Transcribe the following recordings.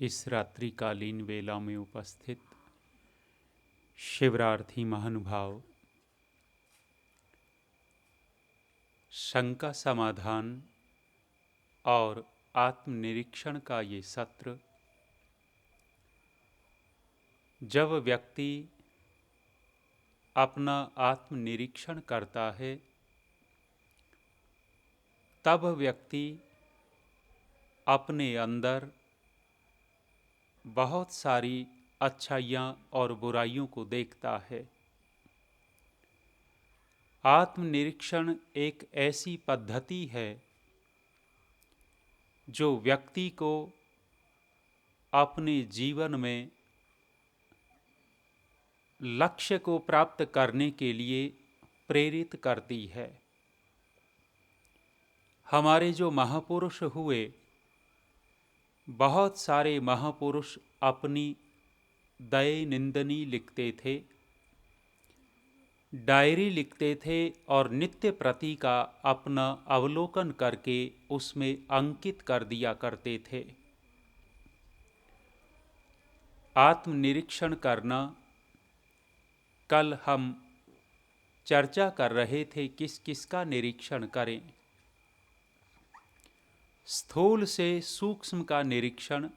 इस रात्रिकालीन वेला में उपस्थित शिवरार्थी महानुभाव, शंका समाधान और आत्मनिरीक्षण का ये सत्र, जब व्यक्ति अपना आत्मनिरीक्षण करता है तब व्यक्ति अपने अंदर बहुत सारी अच्छाइयाँ और बुराइयों को देखता है। आत्मनिरीक्षण एक ऐसी पद्धति है जो व्यक्ति को अपने जीवन में लक्ष्य को प्राप्त करने के लिए प्रेरित करती है। हमारे जो महापुरुष हुए, बहुत सारे महापुरुष अपनी दैनंदिनी लिखते थे, डायरी लिखते थे और नित्य प्रति का अपना अवलोकन करके उसमें अंकित कर दिया करते थे। आत्मनिरीक्षण करना, कल हम चर्चा कर रहे थे किस किस का निरीक्षण करें। स्थूल से सूक्ष्म का निरीक्षण।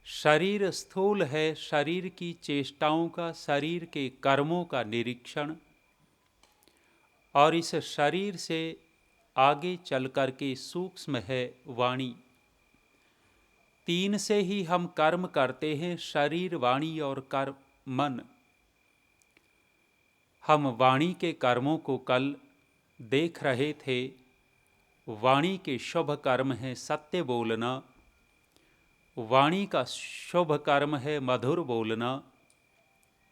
शरीर स्थूल है, शरीर की चेष्टाओं का, शरीर के कर्मों का निरीक्षण, और इस शरीर से आगे चल कर के सूक्ष्म है वाणी। तीन से ही हम कर्म करते हैं, शरीर, वाणी और कर्म, मन। हम वाणी के कर्मों को कल देख रहे थे। वाणी के शुभ कर्म है सत्य बोलना, वाणी का शुभ कर्म है मधुर बोलना,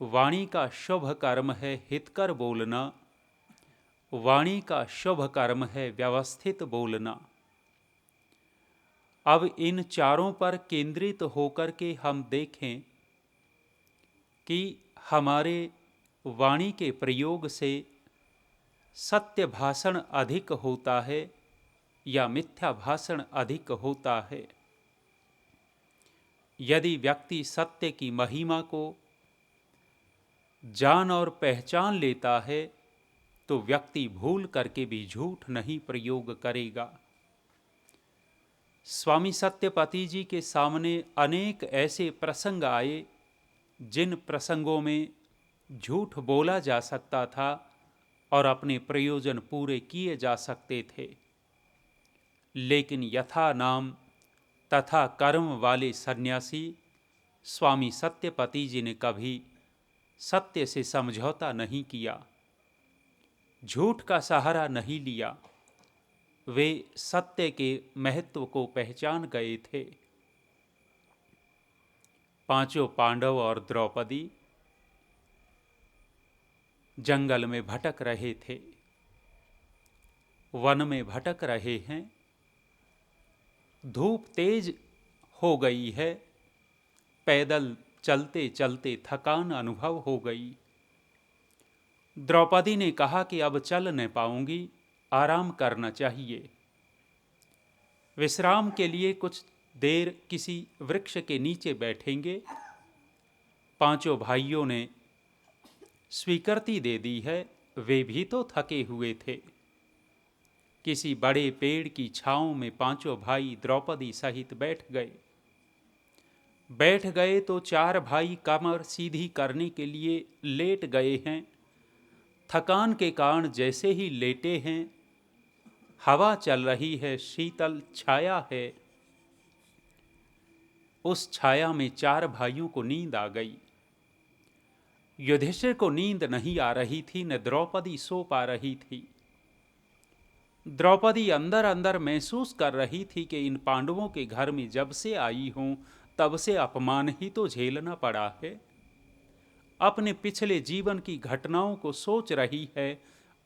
वाणी का शुभ कर्म है हितकर बोलना, वाणी का शुभ कर्म है व्यवस्थित बोलना। अब इन चारों पर केंद्रित होकर के हम देखें कि हमारे वाणी के प्रयोग से सत्य भाषण अधिक होता है या मिथ्या भाषण अधिक होता है। यदि व्यक्ति सत्य की महिमा को जान और पहचान लेता है तो व्यक्ति भूल करके भी झूठ नहीं प्रयोग करेगा। स्वामी सत्यपति जी के सामने अनेक ऐसे प्रसंग आए जिन प्रसंगों में झूठ बोला जा सकता था और अपने प्रयोजन पूरे किए जा सकते थे, लेकिन यथा नाम तथा कर्म वाले सन्यासी स्वामी सत्यपति जी ने कभी सत्य से समझौता नहीं किया, झूठ का सहारा नहीं लिया। वे सत्य के महत्व को पहचान गए थे। पांचों पांडव और द्रौपदी जंगल में भटक रहे थे, वन में भटक रहे हैं। धूप तेज हो गई है, पैदल चलते चलते थकान अनुभव हो गई। द्रौपदी ने कहा कि अब चल न पाऊंगी, आराम करना चाहिए। विश्राम के लिए कुछ देर किसी वृक्ष के नीचे बैठेंगे। पांचों भाइयों ने स्वीकृति दे दी है, वे भी तो थके हुए थे। किसी बड़े पेड़ की छांव में पांचों भाई द्रौपदी सहित बैठ गए तो चार भाई कमर सीधी करने के लिए लेट गए हैं। थकान के कारण जैसे ही लेटे हैं, हवा चल रही है, शीतल छाया है। उस छाया में चार भाइयों को नींद आ गई। युधिष्ठिर को नींद नहीं आ रही थी, न द्रौपदी सो पा रही थी। द्रौपदी अंदर अंदर महसूस कर रही थी कि इन पांडवों के घर में जब से आई हूं तब से अपमान ही तो झेलना पड़ा है। अपने पिछले जीवन की घटनाओं को सोच रही है।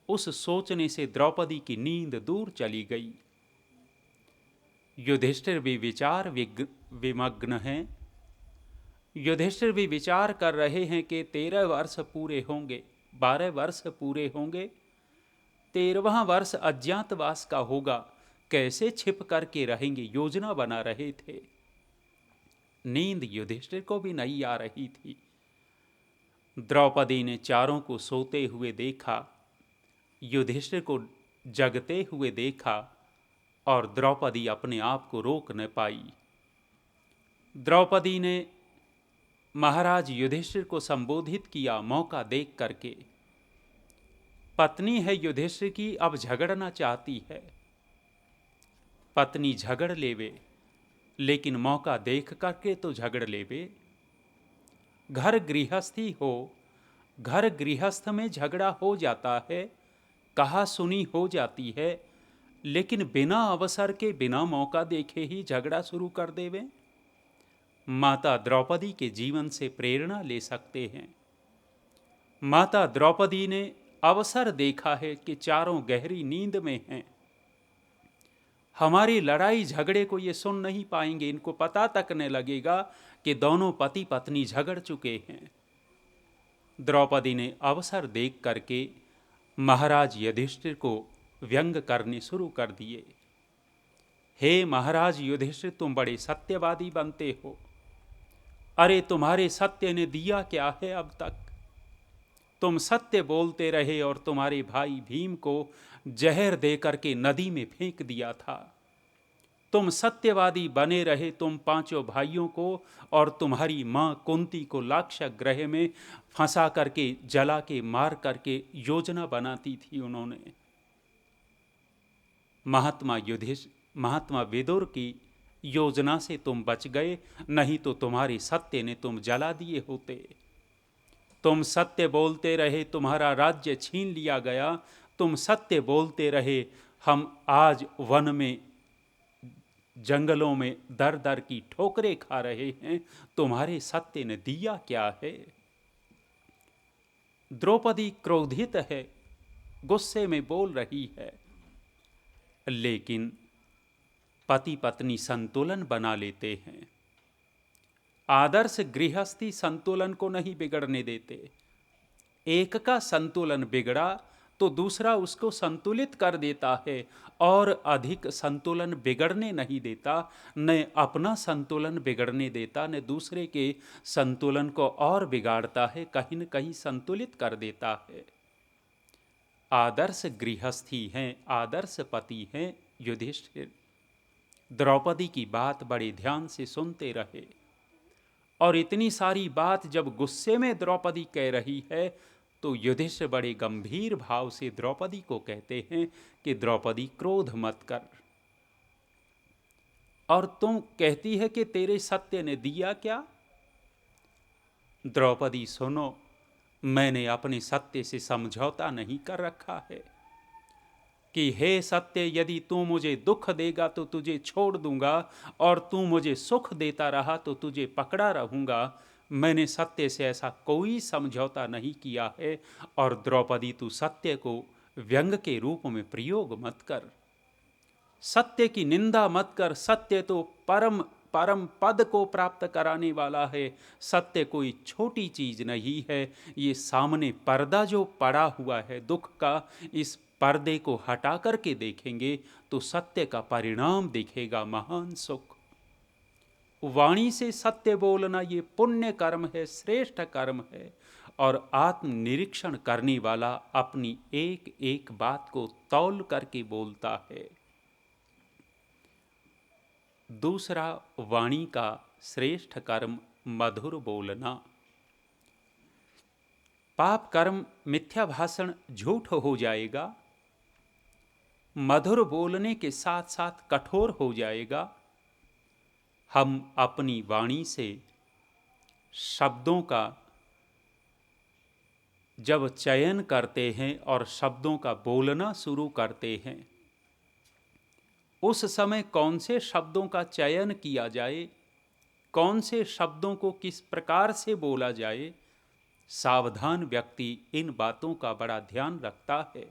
उस सोचने से द्रौपदी की नींद दूर चली गई। युधिष्ठिर भी विचार विमग्न हैं। युधिष्ठिर भी विचार कर रहे हैं कि 13 वर्ष पूरे होंगे, 12 वर्ष पूरे होंगे, 13वां वर्ष अज्ञातवास का होगा, कैसे छिप करके रहेंगे, योजना बना रहे थे। नींद युधिष्ठिर को भी नहीं आ रही थी। द्रौपदी ने चारों को सोते हुए देखा, युधिष्ठिर को जगते हुए देखा और द्रौपदी अपने आप को रोक न पाई। द्रौपदी ने महाराज युधिष्ठिर को संबोधित किया मौका देख करके। पत्नी है युधिष्ठिर की, अब झगड़ना चाहती है। पत्नी झगड़ लेवे, लेकिन मौका देख करके तो झगड़ लेवे। घर गृहस्थी हो, घर गृहस्थ में झगड़ा हो जाता है, कहा सुनी हो जाती है, लेकिन बिना अवसर के, बिना मौका देखे ही झगड़ा शुरू कर देवे। माता द्रौपदी के जीवन से प्रेरणा ले सकते हैं। माता द्रौपदी ने अवसर देखा है कि चारों गहरी नींद में हैं। हमारी लड़ाई झगड़े को ये सुन नहीं पाएंगे, इनको पता तक न लगेगा कि दोनों पति पत्नी झगड़ चुके हैं। द्रौपदी ने अवसर देख करके महाराज युधिष्ठिर को व्यंग करने शुरू कर दिए। हे महाराज युधिष्ठिर, तुम बड़े सत्यवादी बनते हो। अरे तुम्हारे सत्य ने दिया क्या है अब तक? तुम सत्य बोलते रहे और तुम्हारे भाई भीम को जहर दे करके नदी में फेंक दिया था। तुम सत्यवादी बने रहे, तुम पांचों भाइयों को और तुम्हारी मां कुंती को लाक्षागृह में फंसा करके, जला के, मार करके योजना बनाती थी उन्होंने। महात्मा विदुर की योजना से तुम बच गए, नहीं तो तुम्हारे सत्य ने तुम जला दिए होते। तुम सत्य बोलते रहे, तुम्हारा राज्य छीन लिया गया। तुम सत्य बोलते रहे, हम आज वन में, जंगलों में दर दर की ठोकरें खा रहे हैं। तुम्हारे सत्य ने दिया क्या है? द्रौपदी क्रोधित है, गुस्से में बोल रही है, लेकिन पति पत्नी संतुलन बना लेते हैं। आदर्श गृहस्थी संतुलन को नहीं बिगड़ने देते। एक का संतुलन बिगड़ा तो दूसरा उसको संतुलित कर देता है और अधिक संतुलन बिगड़ने नहीं देता। न अपना संतुलन बिगड़ने देता, न दूसरे के संतुलन को और बिगाड़ता है, कहीं न कहीं संतुलित कर देता है। आदर्श गृहस्थी हैं, आदर्श पति हैं युधिष्ठिर। द्रौपदी की बात बड़े ध्यान से सुनते रहे, और इतनी सारी बात जब गुस्से में द्रौपदी कह रही है तो युधिष्ठिर बड़े गंभीर भाव से द्रौपदी को कहते हैं कि द्रौपदी क्रोध मत कर। और तुम कहती है कि तेरे सत्य ने दिया क्या? द्रौपदी सुनो, मैंने अपने सत्य से समझौता नहीं कर रखा है कि हे सत्य, यदि तू मुझे दुख देगा तो तुझे छोड़ दूंगा, और तू मुझे सुख देता रहा तो तुझे पकड़ा रहूंगा। मैंने सत्य से ऐसा कोई समझौता नहीं किया है। और द्रौपदी, तू सत्य को व्यंग के रूप में प्रयोग मत कर, सत्य की निंदा मत कर। सत्य तो परम परम पद को प्राप्त कराने वाला है। सत्य कोई छोटी चीज नहीं है। ये सामने पर्दा जो पड़ा हुआ है दुख का, इस पर्दे को हटा करके देखेंगे तो सत्य का परिणाम दिखेगा, महान सुख। वाणी से सत्य बोलना ये पुण्य कर्म है, श्रेष्ठ कर्म है। और आत्मनिरीक्षण करने वाला अपनी एक एक बात को तौल करके बोलता है। दूसरा, वाणी का श्रेष्ठ कर्म मधुर बोलना। पाप कर्म, मिथ्या भाषण, झूठ हो जाएगा। मधुर बोलने के साथ साथ कठोर हो जाएगा। हम अपनी वाणी से शब्दों का जब चयन करते हैं और शब्दों का बोलना शुरू करते हैं, उस समय कौन से शब्दों का चयन किया जाए, कौन से शब्दों को किस प्रकार से बोला जाए, सावधान व्यक्ति इन बातों का बड़ा ध्यान रखता है।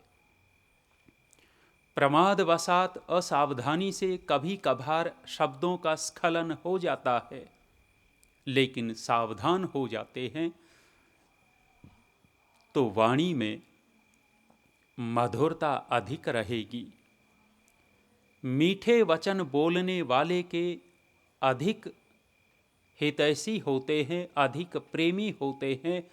प्रमादवशात, असावधानी से कभी कभार शब्दों का स्खलन हो जाता है, लेकिन सावधान हो जाते हैं तो वाणी में मधुरता अधिक रहेगी। मीठे वचन बोलने वाले के अधिक हितैषी होते हैं, अधिक प्रेमी होते हैं,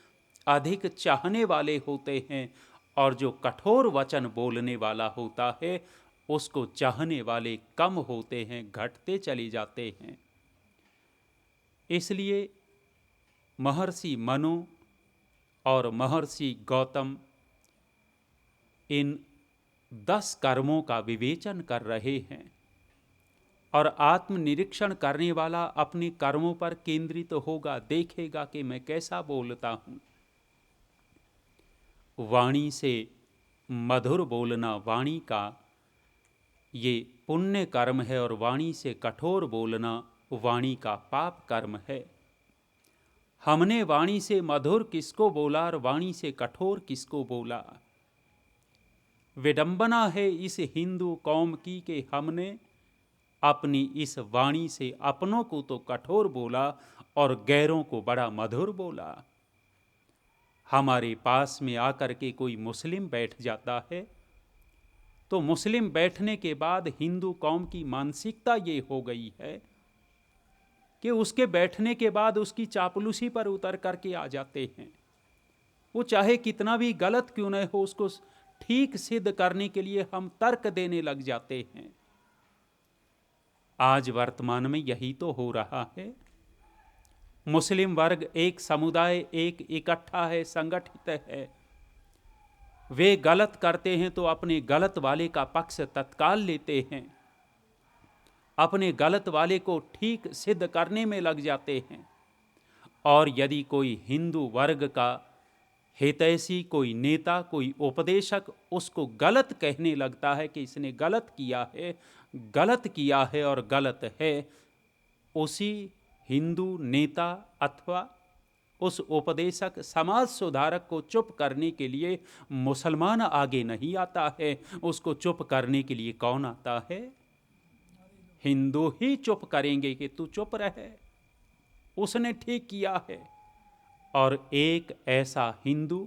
अधिक चाहने वाले होते हैं, और जो कठोर वचन बोलने वाला होता है उसको चाहने वाले कम होते हैं, घटते चले जाते हैं। इसलिए महर्षि मनु और महर्षि गौतम इन 10 कर्मों का विवेचन कर रहे हैं, और आत्मनिरीक्षण करने वाला अपने कर्मों पर केंद्रित होगा, देखेगा कि मैं कैसा बोलता हूँ। वाणी से मधुर बोलना वाणी का ये पुण्य कर्म है, और वाणी से कठोर बोलना वाणी का पाप कर्म है। हमने वाणी से मधुर किसको बोला और वाणी से कठोर किसको बोला? विडंबना है इस हिंदू कौम की कि हमने अपनी इस वाणी से अपनों को तो कठोर बोला और गैरों को बड़ा मधुर बोला। हमारे पास में आकर के कोई मुस्लिम बैठ जाता है तो मुस्लिम बैठने के बाद हिंदू कौम की मानसिकता ये हो गई है कि उसके बैठने के बाद उसकी चापलूसी पर उतर करके आ जाते हैं। वो चाहे कितना भी गलत क्यों न हो, उसको ठीक सिद्ध करने के लिए हम तर्क देने लग जाते हैं। आज वर्तमान में यही तो हो रहा है। मुस्लिम वर्ग एक समुदाय, एक इकट्ठा है, संगठित है। वे गलत करते हैं तो अपने गलत वाले का पक्ष तत्काल लेते हैं, अपने गलत वाले को ठीक सिद्ध करने में लग जाते हैं। और यदि कोई हिंदू वर्ग का हितैषी, कोई नेता, कोई उपदेशक उसको गलत कहने लगता है कि इसने गलत किया है और गलत है, उसी हिंदू नेता अथवा उस उपदेशक, समाज सुधारक को चुप करने के लिए मुसलमान आगे नहीं आता है। उसको चुप करने के लिए कौन आता है? हिंदू ही चुप करेंगे कि तू चुप रहे, उसने ठीक किया है। और एक ऐसा हिंदू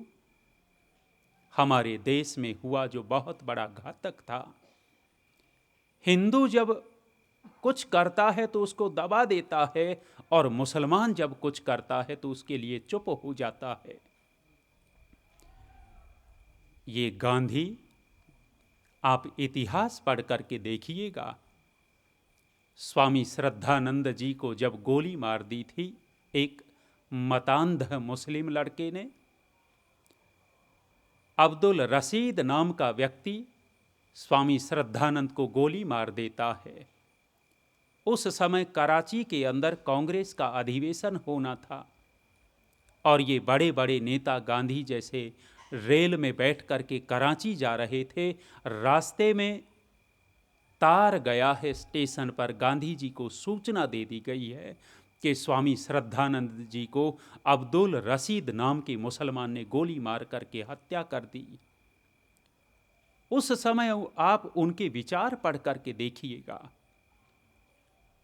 हमारे देश में हुआ जो बहुत बड़ा घातक था। हिंदू जब कुछ करता है तो उसको दबा देता है, और मुसलमान जब कुछ करता है तो उसके लिए चुप हो जाता है। ये गांधी, आप इतिहास पढ़ करके देखिएगा, स्वामी श्रद्धानंद जी को जब गोली मार दी थी एक मतांध मुस्लिम लड़के ने, अब्दुल रशीद नाम का व्यक्ति स्वामी श्रद्धानंद को गोली मार देता है। उस समय कराची के अंदर कांग्रेस का अधिवेशन होना था, और ये बड़े बड़े नेता गांधी जैसे रेल में बैठ करके कराची जा रहे थे। रास्ते में तार गया है स्टेशन पर, गांधी जी को सूचना दे दी गई है कि स्वामी श्रद्धानंद जी को अब्दुल रशीद नाम के मुसलमान ने गोली मार करके हत्या कर दी। उस समय आप उनके विचार पढ़ करके देखिएगा,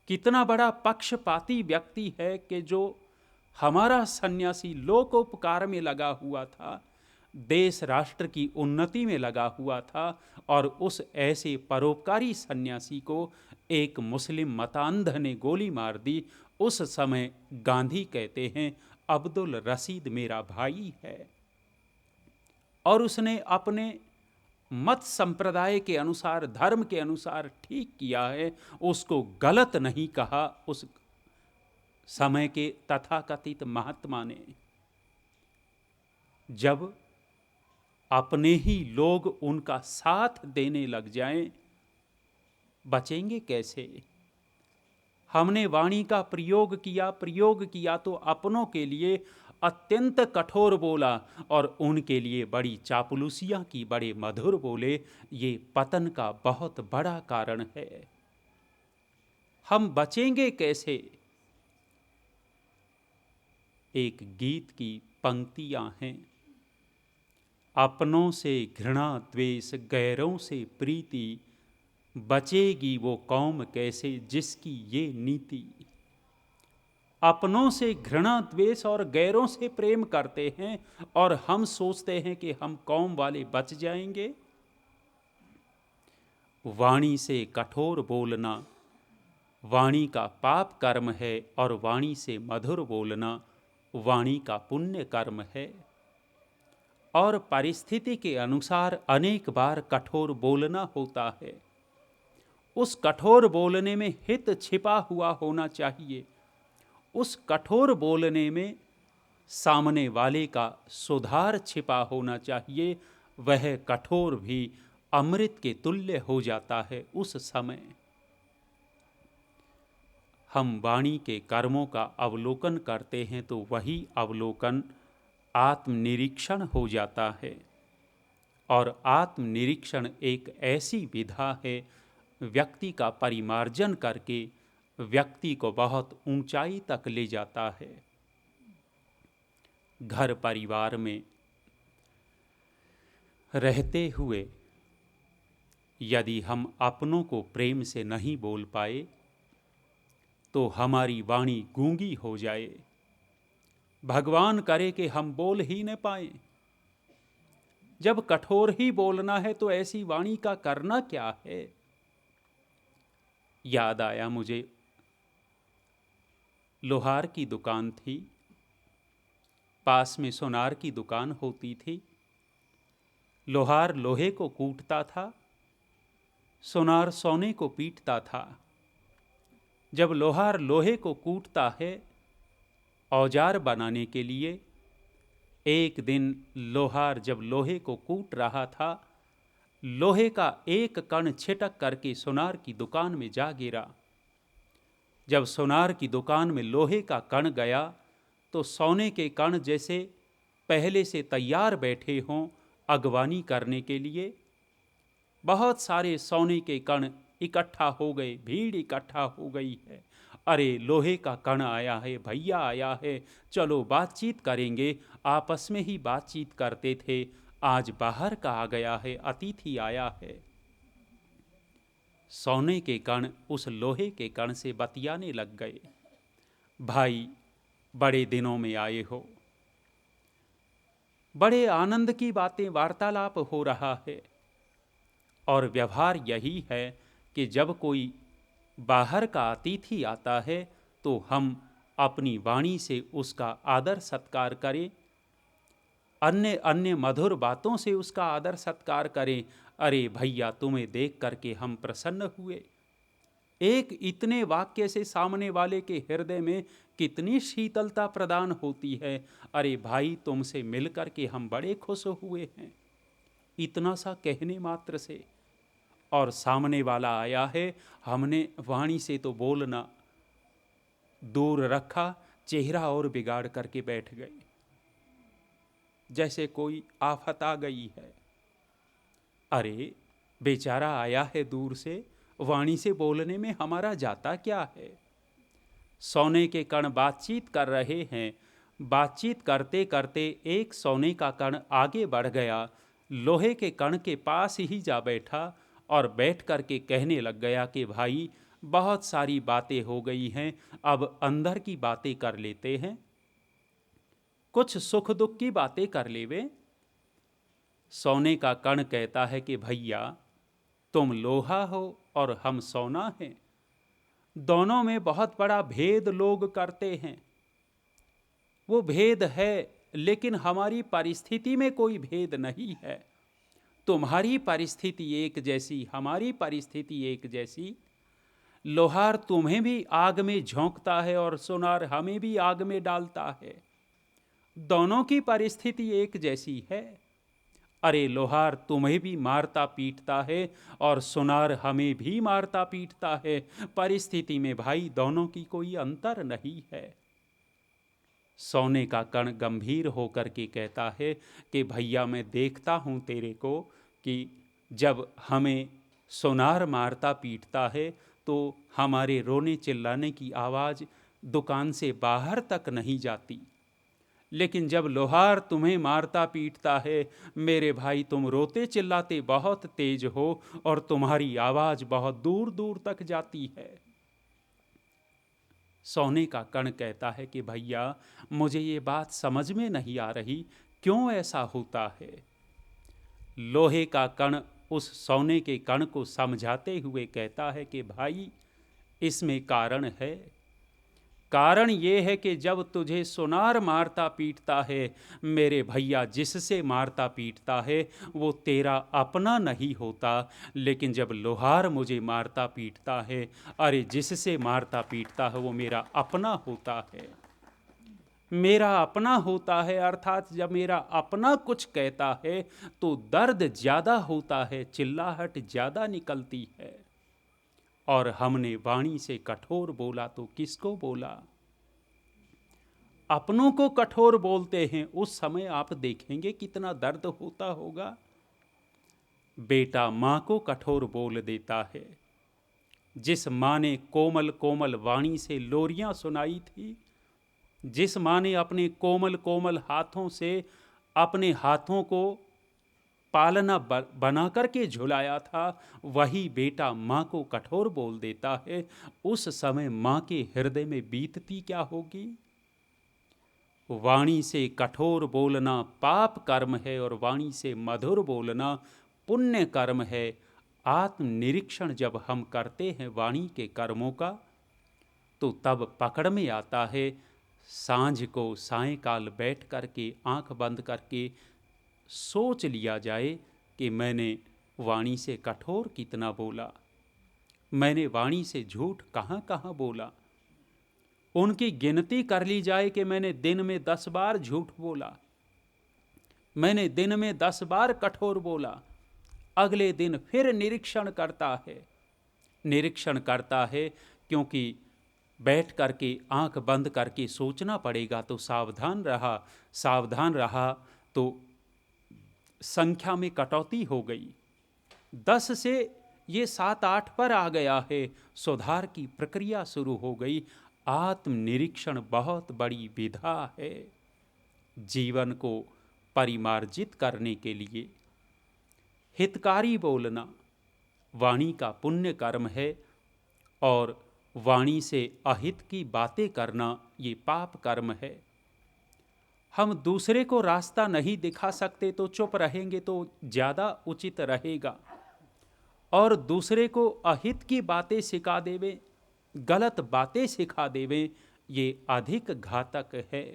कितना बड़ा पक्षपाती व्यक्ति है कि जो हमारा सन्यासी लोकोपकार में लगा हुआ था, देश राष्ट्र की उन्नति में लगा हुआ था, और उस ऐसे परोपकारी सन्यासी को एक मुस्लिम मतांध ने गोली मार दी। उस समय गांधी कहते हैं अब्दुल रशीद मेरा भाई है, और उसने अपने मत संप्रदाय के अनुसार, धर्म के अनुसार ठीक किया है, उसको गलत नहीं कहा उस समय के तथाकथित महात्मा ने। जब अपने ही लोग उनका साथ देने लग जाएं, बचेंगे कैसे? हमने वाणी का प्रयोग किया तो अपनों के लिए अत्यंत कठोर बोला, और उनके लिए बड़ी चापलूसियां की, बड़े मधुर बोले। ये पतन का बहुत बड़ा कारण है। हम बचेंगे कैसे? एक गीत की पंक्तियां हैं, अपनों से घृणा द्वेष, गैरों से प्रीति, बचेगी वो कौम कैसे जिसकी ये नीति। अपनों से घृणा द्वेष और गैरों से प्रेम करते हैं, और हम सोचते हैं कि हम कौम वाले बच जाएंगे। वाणी से कठोर बोलना वाणी का पाप कर्म है और वाणी से मधुर बोलना वाणी का पुण्य कर्म है। और परिस्थिति के अनुसार अनेक बार कठोर बोलना होता है। उस कठोर बोलने में हित छिपा हुआ होना चाहिए। उस कठोर बोलने में सामने वाले का सुधार छिपा होना चाहिए। वह कठोर भी अमृत के तुल्य हो जाता है उस समय। हम वाणी के कर्मों का अवलोकन करते हैं तो वही अवलोकन आत्मनिरीक्षण हो जाता है। और आत्मनिरीक्षण एक ऐसी विधा है व्यक्ति का परिमार्जन करके व्यक्ति को बहुत ऊंचाई तक ले जाता है। घर परिवार में रहते हुए यदि हम अपनों को प्रेम से नहीं बोल पाए तो हमारी वाणी गूंगी हो जाए। भगवान करे कि हम बोल ही न पाए। जब कठोर ही बोलना है तो ऐसी वाणी का करना क्या है। याद आया मुझे, लोहार की दुकान थी, पास में सोनार की दुकान होती थी। लोहार लोहे को कूटता था, सोनार सोने को पीटता था। जब लोहार लोहे को कूटता है औजार बनाने के लिए, एक दिन लोहार जब लोहे को कूट रहा था, लोहे का एक कण छिटक करके सोनार की दुकान में जा गिरा। जब सोनार की दुकान में लोहे का कण गया तो सोने के कण जैसे पहले से तैयार बैठे हों अगवानी करने के लिए, बहुत सारे सोने के कण इकट्ठा हो गए, भीड़ इकट्ठा हो गई है। अरे लोहे का कण आया है, भैया आया है, चलो बातचीत करेंगे। आपस में ही बातचीत करते थे, आज बाहर का आ गया है, अतिथि आया है। सोने के कण उस लोहे के कण से बतियाने लग गए। भाई बड़े दिनों में आए हो, बड़े आनंद की बातें वार्तालाप हो रहा है। और व्यवहार यही है कि जब कोई बाहर का अतिथि आता है तो हम अपनी वाणी से उसका आदर सत्कार करें, अन्य अन्य मधुर बातों से उसका आदर सत्कार करें। अरे भैया तुम्हें देख करके हम प्रसन्न हुए। एक इतने वाक्य से सामने वाले के हृदय में कितनी शीतलता प्रदान होती है। अरे भाई तुमसे मिल करके हम बड़े खुश हुए हैं, इतना सा कहने मात्र से। और सामने वाला आया है, हमने वाणी से तो बोलना दूर रखा, चेहरा और बिगाड़ करके बैठ गए, जैसे कोई आफत आ गई है। अरे बेचारा आया है दूर से, वाणी से बोलने में हमारा जाता क्या है। सोने के कण बातचीत कर रहे हैं, बातचीत करते करते एक सोने का कण आगे बढ़ गया, लोहे के कण के पास ही जा बैठा और बैठ करके कहने लग गया कि भाई बहुत सारी बातें हो गई हैं, अब अंदर की बातें कर लेते हैं, कुछ सुख दुख की बातें कर लेवे। सोने का कण कहता है कि भैया तुम लोहा हो और हम सोना हैं, दोनों में बहुत बड़ा भेद लोग करते हैं। वो भेद है लेकिन हमारी परिस्थिति में कोई भेद नहीं है। तुम्हारी परिस्थिति एक जैसी, हमारी परिस्थिति एक जैसी। लोहार तुम्हें भी आग में झोंकता है और सोनार हमें भी आग में डालता है, दोनों की परिस्थिति एक जैसी है। अरे लोहार तुम्हें भी मारता पीटता है और सोनार हमें भी मारता पीटता है, परिस्थिति में भाई दोनों की कोई अंतर नहीं है। सोने का कण गंभीर होकर के कहता है कि भैया मैं देखता हूँ तेरे को कि जब हमें सोनार मारता पीटता है तो हमारे रोने चिल्लाने की आवाज़ दुकान से बाहर तक नहीं जाती, लेकिन जब लोहार तुम्हें मारता पीटता है मेरे भाई तुम रोते चिल्लाते बहुत तेज हो और तुम्हारी आवाज़ बहुत दूर दूर तक जाती है। सोने का कण कहता है कि भैया मुझे ये बात समझ में नहीं आ रही, क्यों ऐसा होता है। लोहे का कण उस सोने के कण को समझाते हुए कहता है कि भाई इसमें कारण है। कारण ये है कि जब तुझे सोनार मारता पीटता है मेरे भैया, जिससे मारता पीटता है वो तेरा अपना नहीं होता, लेकिन जब लोहार मुझे मारता पीटता है, अरे जिससे मारता पीटता है वो मेरा अपना होता है, मेरा अपना होता है। अर्थात जब मेरा अपना कुछ कहता है तो दर्द ज़्यादा होता है, चिल्लाहट ज़्यादा निकलती है। और हमने वाणी से कठोर बोला तो किसको बोला? अपनों को कठोर बोलते हैं, उस समय आप देखेंगे कितना दर्द होता होगा। बेटा माँ को कठोर बोल देता है। जिस माँ ने कोमल कोमल वाणी से लोरियां सुनाई थी, जिस माँ ने अपने कोमल कोमल हाथों से अपने हाथों को पालना बना करके झुलाया था, वही बेटा माँ को कठोर बोल देता है। उस समय माँ के हृदय में बीतती क्या होगी? वाणी से कठोर बोलना पाप कर्म है और वाणी से मधुर बोलना पुण्य कर्म है। आत्मनिरीक्षण जब हम करते हैं वाणी के कर्मों का, तो तब पकड़ में आता है। सांझ को सायंकाल बैठ करके आंख बंद करके सोच लिया जाए कि मैंने वाणी से कठोर कितना बोला, मैंने वाणी से झूठ कहाँ कहाँ बोला। उनकी गिनती कर ली जाए कि मैंने दिन में 10 बार झूठ बोला, मैंने दिन में 10 बार कठोर बोला। अगले दिन फिर निरीक्षण करता है, निरीक्षण करता है, क्योंकि बैठ करके आंख बंद करके सोचना पड़ेगा। तो सावधान रहा तो संख्या में कटौती हो गई। 10 से ये 7-8 पर आ गया है। सुधार की प्रक्रिया शुरू हो गई। आत्मनिरीक्षण बहुत बड़ी विधा है जीवन को परिमार्जित करने के लिए। हितकारी बोलना वाणी का पुण्य कर्म है, और वाणी से अहित की बातें करना ये पाप कर्म है। हम दूसरे को रास्ता नहीं दिखा सकते तो चुप रहेंगे तो ज़्यादा उचित रहेगा, और दूसरे को अहित की बातें सिखा देवें, गलत बातें सिखा देवें, ये अधिक घातक है।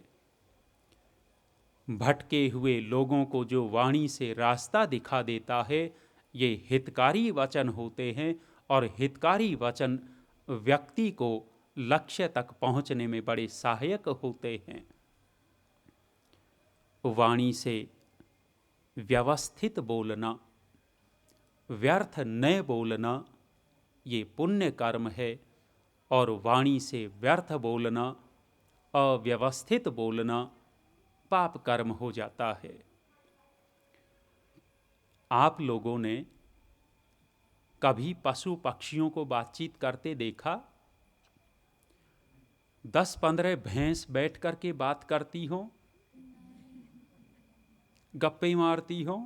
भटके हुए लोगों को जो वाणी से रास्ता दिखा देता है, ये हितकारी वचन होते हैं, और हितकारी वचन व्यक्ति को लक्ष्य तक पहुंचने में बड़े सहायक होते हैं। वाणी से व्यवस्थित बोलना, व्यर्थ न बोलना, ये पुण्य कर्म है, और वाणी से व्यर्थ बोलना, अव्यवस्थित बोलना पाप कर्म हो जाता है। आप लोगों ने कभी पशु पक्षियों को बातचीत करते देखा? 10-15 भैंस बैठ करके बात करती हो, गप्पे मारती हो।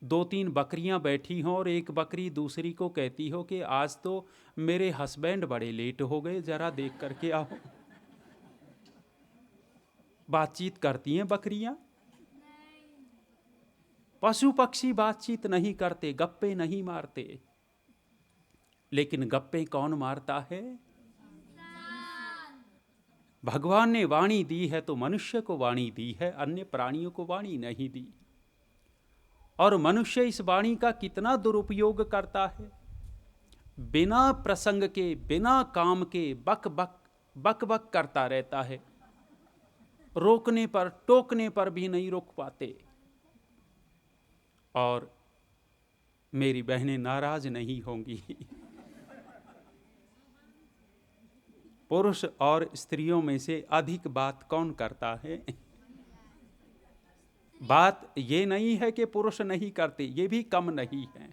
2-3 बकरियां बैठी हों और एक बकरी दूसरी को कहती हो कि आज तो मेरे हस्बैंड बड़े लेट हो गए, जरा देख करके आओ। बातचीत करती हैं बकरियां? पशु पक्षी बातचीत नहीं करते, गप्पे नहीं मारते। लेकिन गप्पे कौन मारता है? भगवान ने वाणी दी है तो मनुष्य को वाणी दी है, अन्य प्राणियों को वाणी नहीं दी। और मनुष्य इस वाणी का कितना दुरुपयोग करता है। बिना प्रसंग के, बिना काम के बक बक करता रहता है। रोकने पर, टोकने पर भी नहीं रोक पाते। और मेरी बहनें नाराज नहीं होंगी। पुरुष और स्त्रियों में से अधिक बात कौन करता है? बात ये नहीं है कि पुरुष नहीं करते, ये भी कम नहीं है,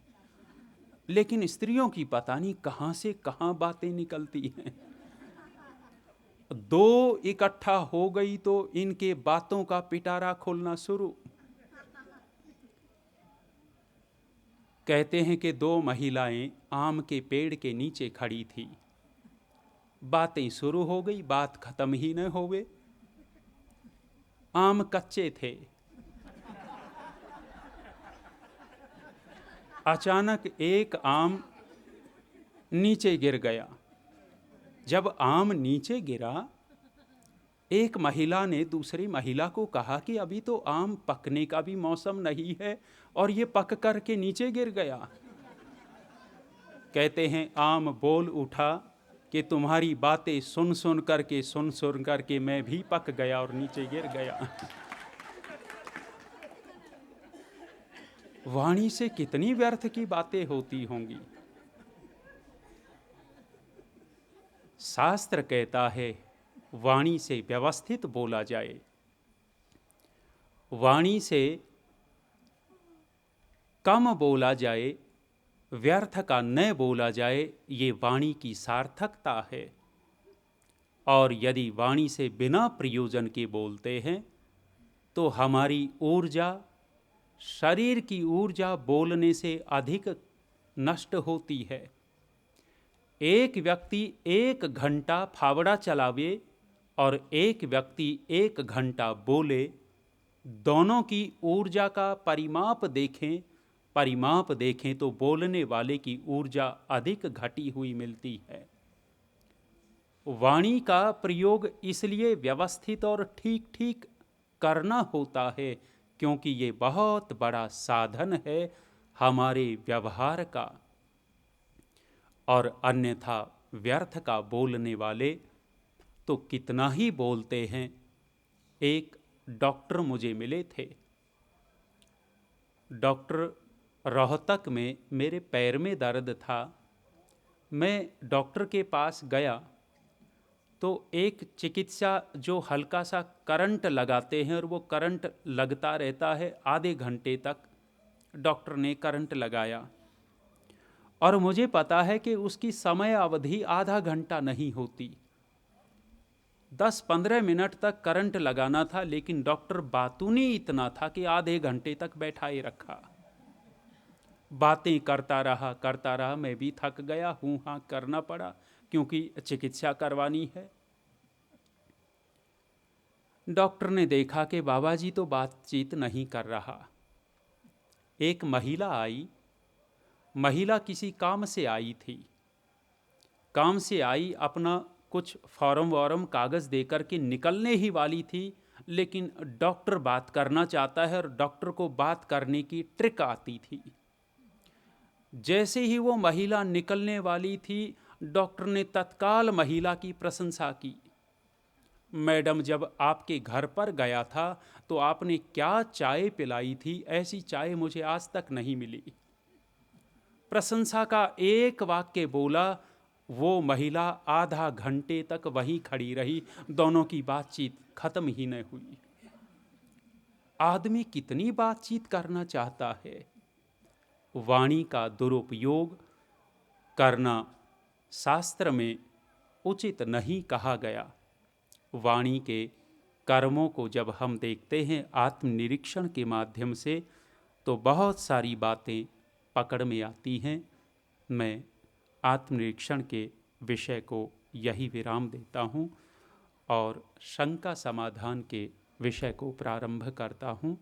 लेकिन स्त्रियों की पता नहीं कहां से कहां बातें निकलती हैं। 2 इकट्ठा हो गई तो इनके बातों का पिटारा खोलना शुरू। कहते हैं कि 2 महिलाएं आम के पेड़ के नीचे खड़ी थी। बातें शुरू हो गई, बात खत्म ही न होवे। आम कच्चे थे। अचानक एक आम नीचे गिर गया। जब आम नीचे गिरा, एक महिला ने दूसरी महिला को कहा कि अभी तो आम पकने का भी मौसम नहीं है और ये पक कर के नीचे गिर गया। कहते हैं आम बोल उठा कि तुम्हारी बातें सुन सुन करके मैं भी पक गया और नीचे गिर गया। वाणी से कितनी व्यर्थ की बातें होती होंगी। शास्त्र कहता है वाणी से व्यवस्थित बोला जाए, वाणी से कम बोला जाए, व्यर्थ का न बोला जाए, ये वाणी की सार्थकता है। और यदि वाणी से बिना प्रयोजन के बोलते हैं तो हमारी ऊर्जा, शरीर की ऊर्जा बोलने से अधिक नष्ट होती है। एक व्यक्ति 1 घंटा फावड़ा चलावे और एक व्यक्ति 1 घंटा बोले, दोनों की ऊर्जा का परिमाप देखें तो बोलने वाले की ऊर्जा अधिक घटी हुई मिलती है। वाणी का प्रयोग इसलिए व्यवस्थित और ठीक ठीक करना होता है क्योंकि ये बहुत बड़ा साधन है हमारे व्यवहार का। और अन्यथा व्यर्थ का बोलने वाले तो कितना ही बोलते हैं। एक डॉक्टर मुझे मिले थे। डॉक्टर, रोहतक में मेरे पैर में दर्द था। मैं डॉक्टर के पास गया तो एक चिकित्सा जो हल्का सा करंट लगाते हैं और वो करंट लगता रहता है आधे घंटे तक। डॉक्टर ने करंट लगाया और मुझे पता है कि उसकी समय अवधि आधा घंटा नहीं होती, 10-15 मिनट तक करंट लगाना था, लेकिन डॉक्टर बातूनी इतना था कि आधे घंटे तक बैठाए रखा। बातें करता रहा। मैं भी थक गया, हूँ हाँ करना पड़ा क्योंकि चिकित्सा करवानी है। डॉक्टर ने देखा कि बाबा जी तो बातचीत नहीं कर रहा। एक महिला आई। महिला किसी काम से आई थी। काम से आई, अपना कुछ फॉर्म कागज़ देकर के निकलने ही वाली थी, लेकिन डॉक्टर बात करना चाहता है और डॉक्टर को बात करने की ट्रिक आती थी। जैसे ही वो महिला निकलने वाली थी, डॉक्टर ने तत्काल महिला की प्रशंसा की। मैडम, जब आपके घर पर गया था तो आपने क्या चाय पिलाई थी, ऐसी चाय मुझे आज तक नहीं मिली। प्रशंसा का एक वाक्य बोला, वो महिला आधा घंटे तक वहीं खड़ी रही, दोनों की बातचीत खत्म ही न हुई। आदमी कितनी बातचीत करना चाहता है। वाणी का दुरुपयोग करना शास्त्र में उचित नहीं कहा गया। वाणी के कर्मों को जब हम देखते हैं आत्मनिरीक्षण के माध्यम से तो बहुत सारी बातें पकड़ में आती हैं। मैं आत्मनिरीक्षण के विषय को यही विराम देता हूँ और शंका समाधान के विषय को प्रारंभ करता हूँ।